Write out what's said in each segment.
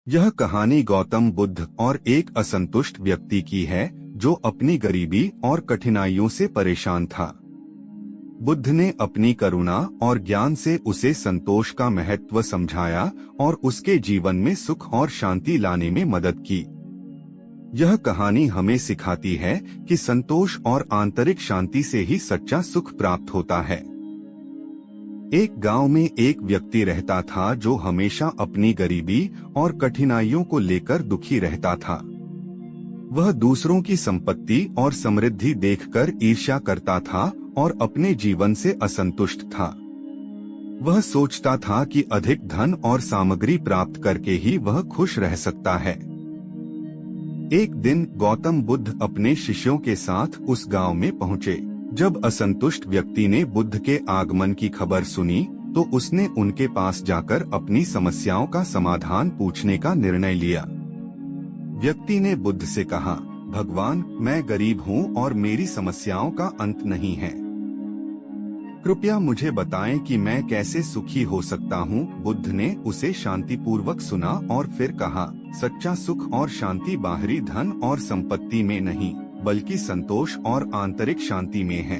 यह कहानी गौतम बुद्ध और एक असंतुष्ट व्यक्ति की है जो अपनी गरीबी और कठिनाइयों से परेशान था। बुद्ध ने अपनी करुणा और ज्ञान से उसे संतोष का महत्व समझाया और उसके जीवन में सुख और शांति लाने में मदद की। यह कहानी हमें सिखाती है कि संतोष और आंतरिक शांति से ही सच्चा सुख प्राप्त होता है। एक गांव में एक व्यक्ति रहता था जो हमेशा अपनी गरीबी और कठिनाइयों को लेकर दुखी रहता था। वह दूसरों की संपत्ति और समृद्धि देखकर ईर्ष्या करता था और अपने जीवन से असंतुष्ट था। वह सोचता था कि अधिक धन और सामग्री प्राप्त करके ही वह खुश रह सकता है। एक दिन गौतम बुद्ध अपने शिष्यों के साथ उस गांव में पहुंचे। जब असंतुष्ट व्यक्ति ने बुद्ध के आगमन की खबर सुनी तो उसने उनके पास जाकर अपनी समस्याओं का समाधान पूछने का निर्णय लिया। व्यक्ति ने बुद्ध से कहा, भगवान, मैं गरीब हूँ और मेरी समस्याओं का अंत नहीं है। कृपया मुझे बताएं कि मैं कैसे सुखी हो सकता हूँ। बुद्ध ने उसे शांतिपूर्वक सुना और फिर कहा, सच्चा सुख और शांति बाहरी धन और संपत्ति में नहीं, बल्कि संतोष और आंतरिक शांति में है।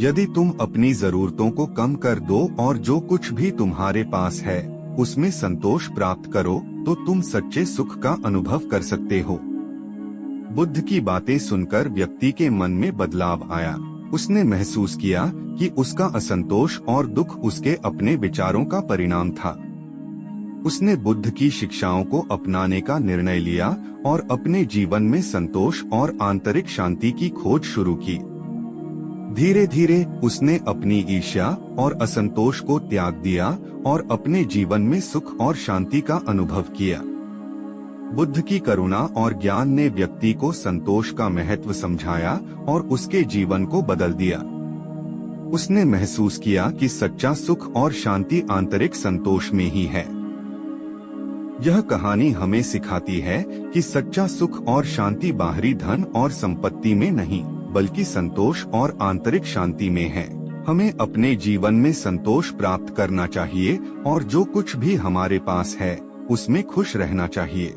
यदि तुम अपनी जरूरतों को कम कर दो और जो कुछ भी तुम्हारे पास है उसमें संतोष प्राप्त करो तो तुम सच्चे सुख का अनुभव कर सकते हो। बुद्ध की बातें सुनकर व्यक्ति के मन में बदलाव आया। उसने महसूस किया कि उसका असंतोष और दुख उसके अपने विचारों का परिणाम था। उसने बुद्ध की शिक्षाओं को अपनाने का निर्णय लिया और अपने जीवन में संतोष और आंतरिक शांति की खोज शुरू की। धीरे धीरे उसने अपनी ईर्ष्या और असंतोष को त्याग दिया और अपने जीवन में सुख और शांति का अनुभव किया। बुद्ध की करुणा और ज्ञान ने व्यक्ति को संतोष का महत्व समझाया और उसके जीवन को बदल दिया। उसने महसूस किया कि सच्चा सुख और शांति आंतरिक संतोष में ही है। यह कहानी हमें सिखाती है कि सच्चा सुख और शांति बाहरी धन और संपत्ति में नहीं, बल्कि संतोष और आंतरिक शांति में है। हमें अपने जीवन में संतोष प्राप्त करना चाहिए और जो कुछ भी हमारे पास है उसमें खुश रहना चाहिए।